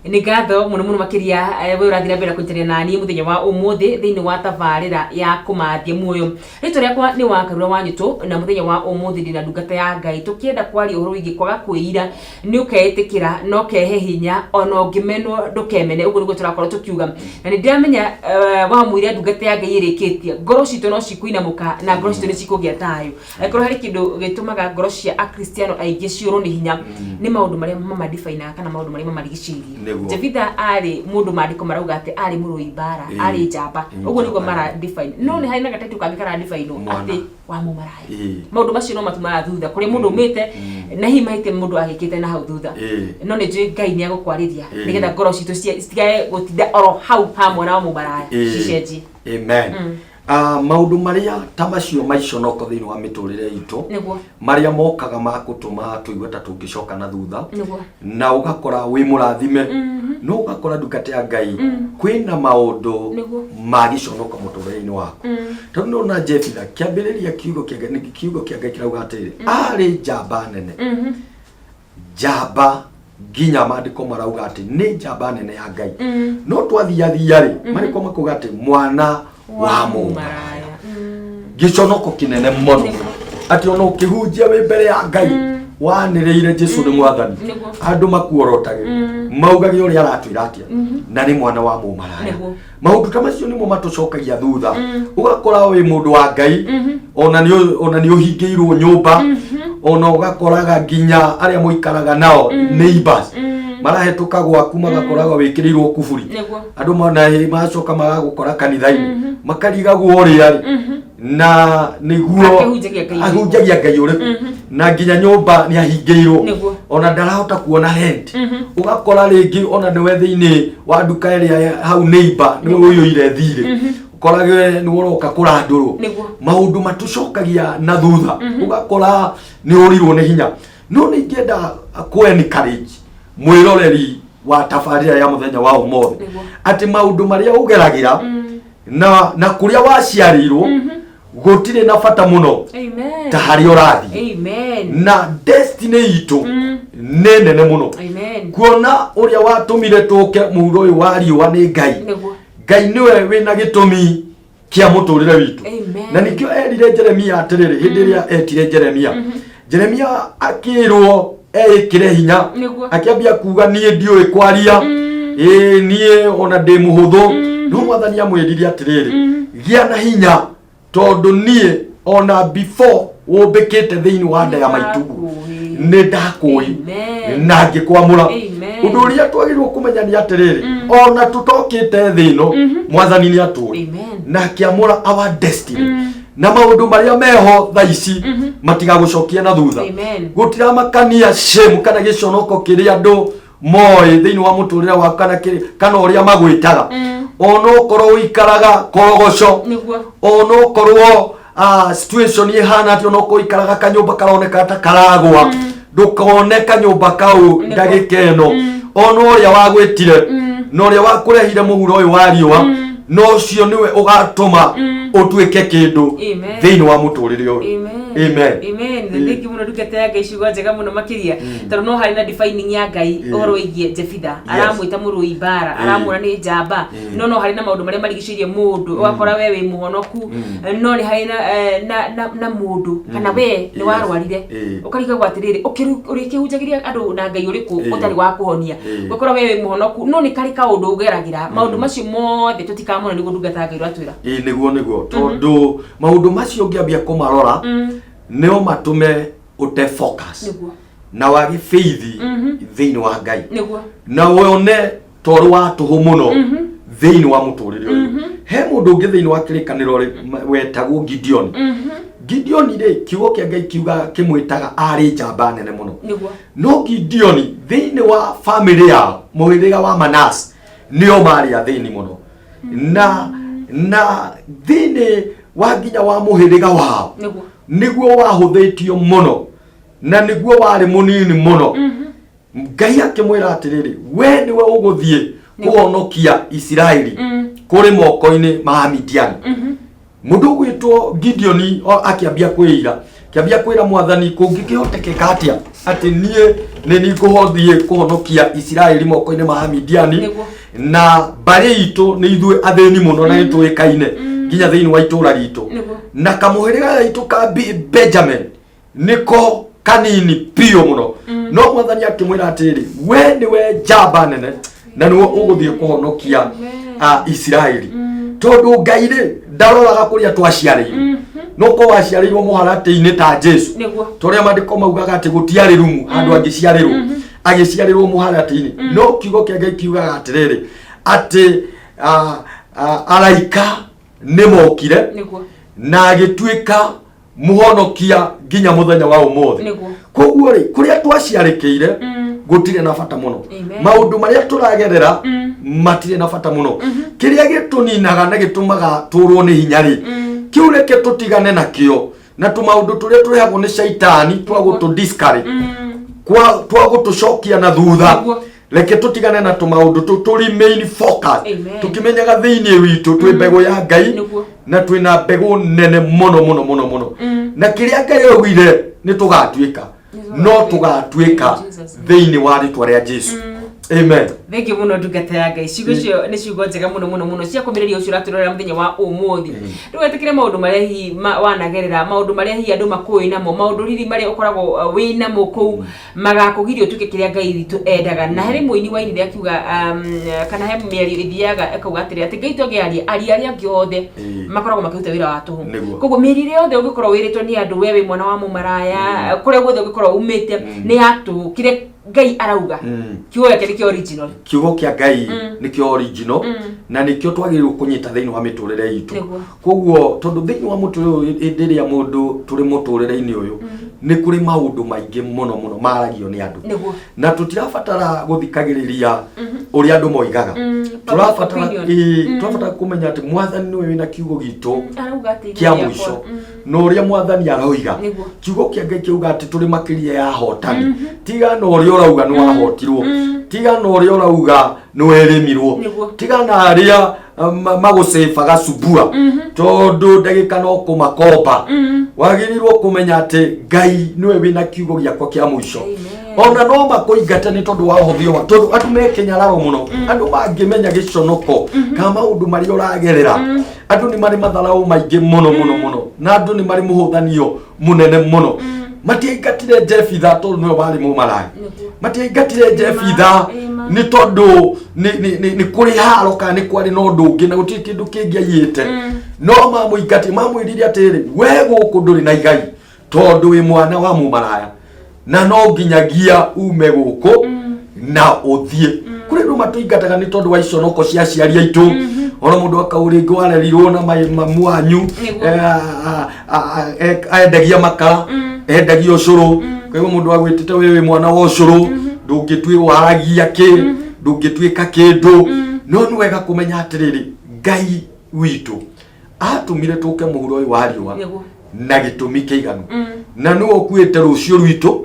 ni gatho muno makiria we urathira mbere kunteria nani muthenya wa umuthi thiini wa tabarira ya kumathia muoyo rito riakwa ni wakarura wanyitu na muthenya wa umuthi ndina ndungata ya Ngai tukienda kwari uhoro wingi kwaga kwira ni ukaitikira no kehe hinya ona ungimenwo ndukemene uguo niguo turakorwo tukiuga na ndiramenya wa muira ndungata ya Ngai irikitie ngoro citu no cikuinamuka na ngoro citu ni cikugia tayo korwo hari kindu gitumaga ngoro cia akristiano aingi ciuru ni hinya ni maundu maria mamadifaina kana maundu maria mamarigicirie Jevitha ari mundu mandiko marauga ati ari murui bara ari njamba uguo niguo mara define no ni haina gatatu kangikara define ati wa mumarai maundu macio no matuma thutha kuri mundu umite na himaite mundu agikite na hau thutha no ni njui Ngai ni agukwariria nigetha ngoro citu citigae gutinda oro hau hamwe na mumaraya cicenji amen maundu maria tamacio maiconoko thiini wa miturire itu maria mokaga magutuma tuigue ta tungicoka na thutha na ugakora wi murathime no ugakora ndungata ya Ngai kwina maundu magiconoka muturire-ini waku tondu na Jefitha kiambiriria kiugo kia Ngai kirauga atiri ari njamba nene njamba ginya mandiko marauga ati ni njamba nene ya Ngai no twathiathia ri mariko makuga ati mwana wa mumaraya giconoko kinene mono ati ono ukihunjia wi mbere ya Ngai waniriire Jesu ni mwathani andu makuorotage maugage uri aratwira atia na ni mwana wa mumaraya maundu ta macio nimo matucokagia thutha ugakora wi mundu wa Ngai ona ni uhingiirwo nyumba ona ugakoraga ginya aria muikaraga nao neighbors marahetuka gwaku magakoragwo wikirirwo kuburi andu macoka magagukora kanitha-ini makarigagwo uriari na niguo ahunjagia Ngai uriku na ginya nyumba ni ahingiirwo ona ndarahota kuona rent ugakora ringi ona niwe thiini wa nduka iria hau neighbor ni uyu ire thire ukorage ni uroka kurandurwo maundu matucokagia na thutha ugakora ni urirwo ni hinya no ni ngenda ku encourage mwiroreri wa tabarira ya muthenya wa umuthi ati maundu maria ugeragira na kuria waciarirwo gutire na bata muno ta hari urathi na destiny itu ni nene muno kuona uria watumire tuke muuro uyu wa riwa ni Ngai niwe wina gitumi kia muturire witu na nikio erire Jeremia atiriri hindi ria etire Jeremia akirwo ekire hinya akiambia kuga nie ndiwe kwaria nie ona ndi muhuthu no mwathani amwirire atiriri gia na hinya tondu nie ona before wobekete thiini wa nda ya maitugu ni ndakui na ngikwamura undu uria twagirwo kumenya ni atiriri ona tutokite thino mwathani ni aturi na kiamura our destiny na maundu maria meho thaici matigagucokia na thutha gutira makania shame kana giconoko kiri andu moe thiini wa muturire wa kana uria magwitaga ono korwo uikaraga korogoco ono korwo situation ihana ati ono korwo ikaraga kanyumba karoneka ta karagwa ndukoneka nyumba kau ndagikeno ono uria wagwitire no uria wakurehire muhuro uyu wa riwa no cio niwe ugatuma utuike kindu thiini wa muturire uyu amen ndiki muno ndungata ya Ngai ciugo njega muno makiria tondu no hari na defining ya Ngai uhoro wigie Jefitha aramwita murui bara aramwira ni njamba no hari na maundu maria marigicirie mundu ugakora we wi muhonoku no ni hari na mundu kana we ni warwarire ukariga gwatiriri urikihunjagiria andu na Ngai uriku utari wa kuhonia ugakora we wi muhonoku no ni kari kaundu ugeragira maundu macio mothe tutikamona niguo ndungata ya Ngai ratwira niguo tondu maundu macio ngiambia kumarora neo matume ute focus na wagi faith thiini wa Ngai na wone toru wa tuhu muno thiini wa muturire uyu he mundu ungi thiini wa kirikaniro wetagwo Gideon ri kiugo kia Ngai kiuga kimwitaga ari njamba nene muno no Gideon thiini wa family ya muhiriga wa Manase nio mari thiini muno na thiini wa nginya wa muhiriga wao niguo wahuthitio muno na niguo wari munini muno Ngai akimwira atiriri we niwe uguthie kuhonokia Isiraeli kuri moko-ini ma Midian mundu gwitwo Gideon akiambia kwira kiambia kwira mwathani kungĩkĩhotekeka atia atĩ niĩ nĩ nĩngũhothie kũhonokia Isiraeli moko-inĩ ma Midiani na mbarĩ itũ nĩ ithuĩ athĩni mũno na nĩtũĩkaine nginya thĩinĩ wa itũra ritũ na kamũhĩrĩga gaitũ ka Benjamin nĩko kanini piũ mũno no mwathani akĩmwĩra atĩrĩ we nĩwe njamba nene na nĩwe ũgũthiĩ kũhonokia Isiraeli tondũ Ngai rĩ ndaroraga kũrĩa twaciarĩirwo no ko waciarĩirwo mũharatĩ-inĩ ta Jesu tũrĩa mandĩko maugaga atĩ gũtiarĩ rumu andũ angĩciarĩrwo agĩciarĩrwo mũharatĩ-inĩ no kiugo kĩa Ngai kiugaga atĩrĩrĩ atĩ araika nĩmokire na agĩtuĩka mũhonokia nginya mũthenya wa ũmũthĩ koguo rĩ kũrĩa twaciarĩkĩire gũtirĩ na bata mũno maũndũ marĩa tũragerera matirĩ na bata mũno kĩrĩa gĩtũninaga na gĩtũmaga tũrwo nĩ hinya rĩ kĩu reke tũtigane nakĩo na tũmaũndũ tũrĩa tũrehagwo nĩ caitani twa gũtũ-discourage twa gũtũcokia na thutha reke tũtigane na tũmaũndũ tũrĩ main focus tũkĩmenyaga thĩinĩ witũ twĩ mbegũ ya Ngai na twĩna mbegũ nene mũno na kĩrĩa Ngai augire nĩ tũgatuĩka no tũgatuĩka thĩinĩ wa rĩtwa rĩa Jesu. Amen. Thank you muno ndungata ya Ngai. Ciugo cio nĩ ciugo njega muno cia kũmĩrĩria ũcio ũratũrorera mũthenya wa ũmũthĩ. Ndũgetikĩre maũndũ marĩa hihi wanagerera, maũndũ marĩa hihi andũ makũĩ namo, maũndũ hihi marĩa ũkoragwo wĩ namo kũu magakũgiria ũtuĩke kĩrĩa Ngai witũ endaga. Na harĩ mũini wa ini rĩa kiuga kana he mĩario ĩthiaga akauga atĩrĩ atĩ Ngai tũngĩaria arĩa angĩ othe makoragwo makĩruta wĩra wa tũhũ. Koguo mĩrire yothe ũngĩkorwo wĩrĩtwo nĩ andũ we wĩ mwana wa mũmaraya kũrĩa guothe ũngĩkorwo umĩte nĩ yatũ kĩrĩa Ngai arauga kiugo gĩake nĩkĩo original, kiugo kĩa Ngai nĩkĩo original na nĩkĩo twagĩrĩirwo kũnyita thĩinĩ wa mĩtũrĩre itũ. Koguo tondũ thĩinĩ wa mũtũrĩre hĩndĩ ĩrĩa mũndũ tũrĩ mũtũrĩre-inĩ ũyũ nĩ kũrĩ maũndũ maingĩ mũno maragio nĩ andũ na tũtirabatara gũthikagĩrĩria ũrĩa andũ moigaga. Tũrabatara kũmenya atĩ mwathani nĩwe wĩna kiugo gitũ kĩa mũico na ũrĩa mwathani aroiga. Kiugo kĩa Ngai kiuga atĩ tũrĩ makĩria ya hotani, tiga na ũrĩa ũrauga nĩ wahotirwo, tiga na ũrĩa ũrauga nĩ weremirwo, tiga na arĩa magũcebaga subua tondũ ndagĩka no kũmakomba. Wagĩrĩirwo kũmenya atĩ Ngai nĩwe wĩna kiugo gĩakwa kĩa mũico. Ona no makũingate nĩ tondũ wa ũhũthio wa tondũ andũ mekenyararo mũno, andũ mangĩmenya gĩconoko kana maũndũ marĩa ũragerera, andũ nĩ marĩ matharaũ maingĩ mũno na andũ nĩ marĩ mũhũthanio mũnene mũno. Matiaingatire Jefitha tondũ nĩwe warĩ mũmaraya, matiaingatire Jefitha nĩ tondũ nĩ kũrĩ haro kana nĩ kwarĩ na ũndũ ũngĩ na gũtirĩ kĩndũ kĩngĩ aiyĩte, no mamũingati mamwĩrire atĩrĩ we gũkũ ndũrĩ na igai tondũ wĩ mwana wa mũmaraya na no nginyagia ume gũkũ na ũthiĩ. Kũrĩ andũ matũingataga nĩ tondũ wa iconoko cia aciari aitũ, ona mũndũ akaũrĩngĩ warerirwo na mamu wanyu endagia makara, endagia ũcũrũ, kaigua mũndũ agwĩtĩte we wĩ mwana wa ũcũrũ ndũngĩtuĩka waragia kĩ, ndũngĩtuĩka kĩndũ. No nĩ wega kũmenya atĩrĩrĩ Ngai witũ atũmire tũke mũhuro ũyũ wa riũa na gĩtũmi kĩiganu na nĩwe ũkuĩte rũciũ rwitũ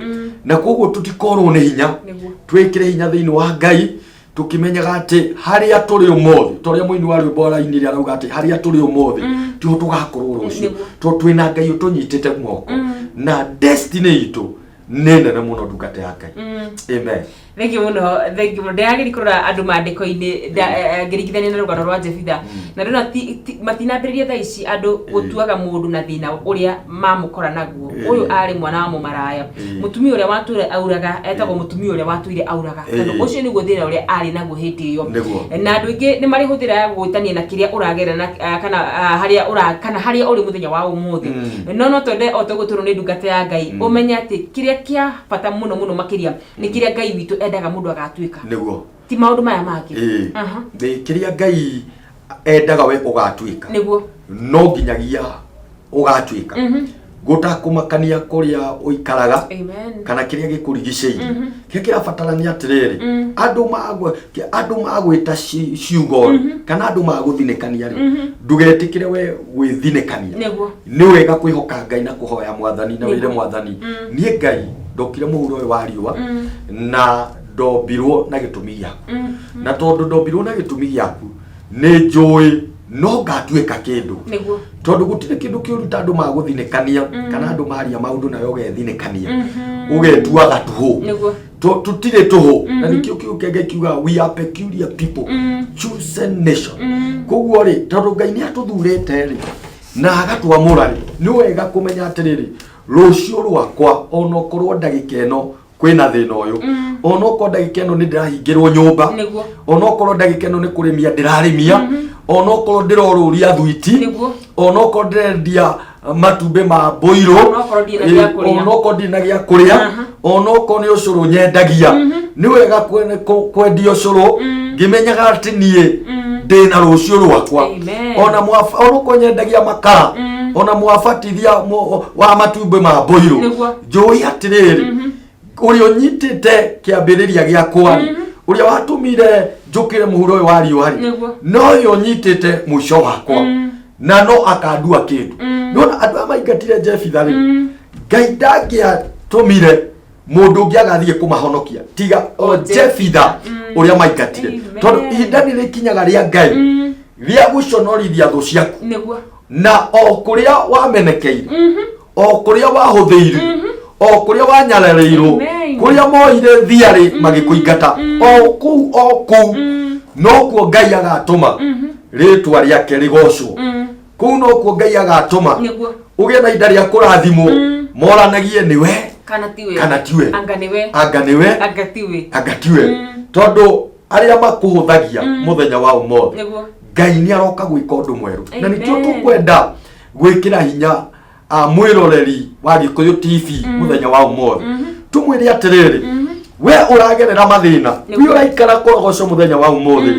na koguo tũtikorwo nĩ hinya, twĩkĩre hinya thĩinĩ wa Ngai tũkĩmenyaga atĩ harĩa tũrĩ ũmũthĩ, torĩa mũini wa rwĩmbo arainire arauga atĩ harĩa tũrĩ ũmũthĩ tiho tũgakorwo rũciũ, tondũ twĩna Ngai ũtũnyitĩte guoko na destiny itũ nĩ nene mũno ndungata ya Ngai. Amen. Thank you muno ndagĩri kũrora andũ mandĩko-inĩ ngĩringithania na rũgano rwa Jefitha na ndona matinambĩrĩria thaa ici andũ gũtuaga mũndũ na thĩna ũrĩa mamũkora naguo. Ũyũ arĩ mwana wa mũmaraya, mũtumia ũrĩa watũire auraga etagwo mũtumia ũrĩa watũire auraga, tondũ ũcio nĩguo thĩna ũrĩa arĩ naguo hĩndĩ ĩyo. Na andũ aingĩ nĩ marĩ hũthĩra gwĩtania na kĩrĩa ũragerera kana harĩa ũrĩ mũthenya wa ũmũthĩ. No twende o tũgũtũrwo nĩ ndungata ya Ngai ũmenye atĩ kĩrĩa kĩa bata mũno makĩria nĩ kĩrĩa Ngai witũ endaga mũndũ agatuĩka, nĩguo ti maũndũ maya mangĩ. Kĩrĩa Ngai endaga we ũgatuĩka nĩguo no nginyagia ũgatuĩka gũtakũmakania kũrĩa ũikaraga kana kĩrĩa gĩkũrigicĩirie. Kĩrĩa kĩrabatara nĩ atĩrĩrĩ andũ magwĩta ciugo kana andũ magũthinĩkania rĩ ndũgetĩkĩre we gwĩthinĩkania. Nĩ wega kwĩhoka Ngai na kũhoya mwathani na wĩre mwathani niĩ Ngai ndokire mũhuro ũyũ wa riũa na ndombirwo na gĩtũmi gĩaku, na tondũ ndombirwo na gĩtũmi gĩaku nĩ njũĩ no ngatuĩka kĩndũ tondũ gũtirĩ kĩndũ kĩũruta andũ magũthinĩkania kana andũ maria maũndũ nayo ũgethinĩkania ũgetuaga tũhũ tũtirĩ tũhũ na nĩkĩo kĩũke Ngai kiuga we are peculiar people chosen nation koguo rĩ tondũ Ngai nĩatũthurĩte rĩ na agatwamũra rĩ nĩ wega kũmenya atĩrĩrĩ rũciũ rwakwa onokorwo ndagĩka ĩno kwĩna thĩna ũyũ onokorwo ndagĩka ĩno nĩ ndĩrahingĩrwo nyũmba onokorwo ndagĩka ĩno nĩ kũrĩmia ndĩrarĩmia onokorwo ndĩrorũria thwiti onokorwo ndĩrendia matumbĩ ma mbũirũ onokorwo ndina gĩa kũrĩa onokorwo nĩ ũcũrũ nyendagia nĩ wega kwendia ũcũrũ ngĩmenyaga atĩ niĩ ndĩna rũciũ rwakwa ona onokorwo nyendagia makara ona mwabatithia wa matumbĩ ma mbũirũ njũĩ atĩrĩrĩ ũrĩa ũnyitĩte kĩambĩrĩria gĩakwa ũrĩa watũmire njũkĩre mũhuro ũyũ wa riũa no ũyũ ũnyitĩte mũico wakwa na no akandua kĩndũ nona andũ aya maingatire Jefitha rĩ Ngai ndangĩatũmire mũndũ ũngĩ agathiĩ kũmahonokia tiga o Jefitha ũrĩa maingatire tondũ ihinda nĩ rĩkinyaga rĩa Ngai rĩa gũconorithia thũ ciaku na o kũrĩa wamenekeire o kũrĩa wahũthĩire o kũrĩa wanyarereirwo kũrĩa moire thiarĩ magĩkũingata o kũu no kuo Ngai agatũma rĩtwa rĩake rĩgocwo kũu no kuo Ngai agatũma ũgĩe na ihinda rĩa kũrathimwo moranagie nĩwe kana tiwe anga nĩwe tondũ arĩa makũhũthagia mũthenya wa ũmothe Ngai nĩaroka gwĩka ũndũ mwerũ na nĩkĩo tũkwenda gwĩkĩra hinya mwĩroreri wa Gĩkũyũ TV mũthenya wa ũmothe tumwĩre atĩrĩrĩ we ũragerera mathĩna we ũraikara kũrogoco mũthenya wa ũmothe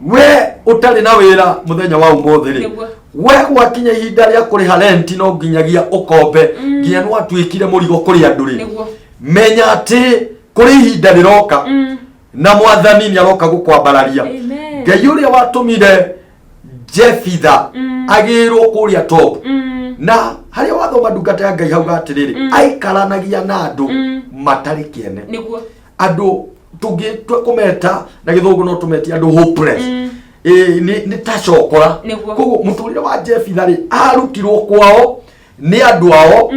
we ũtarĩ na wĩra mũthenya wa ũmothe rĩ we gwakinya ihinda rĩa kũrĩha renti no nginyagia ũkombe nginya nĩ watuĩkire mũrigo kũrĩ andũ rĩ menya atĩ kũrĩ ihinda rĩroka na Mwathani nĩaroka gũkwambararia Ngai ũrĩa watũmire Jefitha agĩrwo kũrĩa top na harĩa wathoma ndungata ya Ngai hau atĩrĩrĩ aikaranagia na andũ matarĩ kĩene andũ tũngĩkũmeta na gĩthũngũ no tũmetie andũ hopeless nĩ ta cokora koguo mũtũrĩre wa Jefitha rĩ arutirwo kwao nĩ andũ ao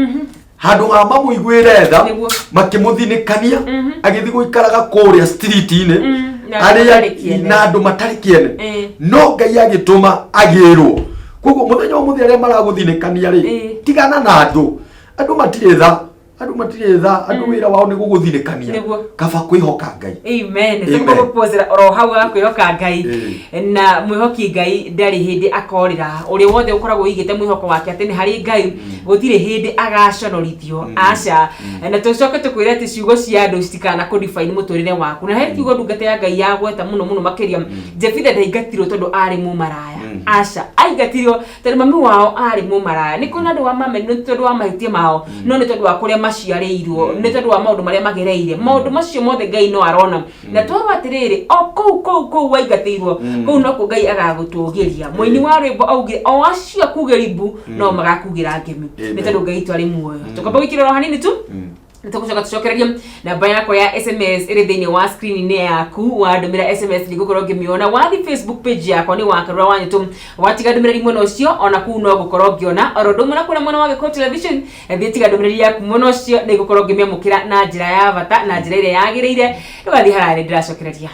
handũ ha mamũiguĩre tha makĩmũthinĩkania agĩthiĩ gũikaraga kũrĩa street-inĩ arĩa na andũ matarĩ kĩene no Ngai agĩtũma agĩrwo koguo mũthenya ũmũthĩ arĩa maragũthinĩkania rĩ tigana na andũ matirĩ tha andũ wĩra wao nĩ gũgũthinĩkania kaba kwĩhoka Ngai amen tũkũgũpozera oro hau kwĩhoka Ngai na mwĩhoki Ngai ndarĩ hĩndĩ akorĩra ũrĩa wothe ũkoragwo ũigĩte mwĩhoko wake atĩ nĩ harĩ Ngai gũtirĩ hĩndĩ agaconorithio aca na tũcoke tũkwĩre atĩ ciugo cia andũ citikana kũ-define mũtũrĩre waku na he kiugo ndungata ya Ngai ya gweta mũno makĩria Jefitha ndaingatirwo tondũ arĩ mũmaraya aca aingatirwo tondũ mami wao arĩ mũmaraya nĩ kũrĩ andũ wa mame nĩ tondũ wa mahĩtia mao no nĩ tondũ wa kũrĩa maciarĩirwo nĩ tondũ wa maũndũ marĩa magereire maũndũ macio mothe Ngai no arona na twarwo atĩrĩrĩ o kũu waingatĩirwo kũu no kũ Ngai agagũtũgĩria mũini wa rwĩmbo augire o acio akugĩrimbu no magakugĩra ngemi nĩ tondũ Ngai twarĩ muoyo tũkamba gwĩkĩra hanini tu nĩtũgũcoka tũcokereria namba yakwa ya SMS ĩrĩ thĩinĩ wa screen-inĩ yaku wandũmĩra SMS nĩngũkorwo ngĩmĩona wathi Facebook page yakwa nĩ Wakarura wa Nyũtũ watiga ndũmĩrĩri mwena ũcio ona kũu no ngũkorwo ngĩona oro ndũmwe na kũrĩa mwena wa Gĩkũyũ Television thiĩ tiga ndũmĩrĩri yaku mwena ũcio nĩngũkorwo ngĩmĩamũkĩra na njĩra ya bata na njĩra ĩrĩa yagĩrĩire ndũgathiĩ harĩa ndĩracokereria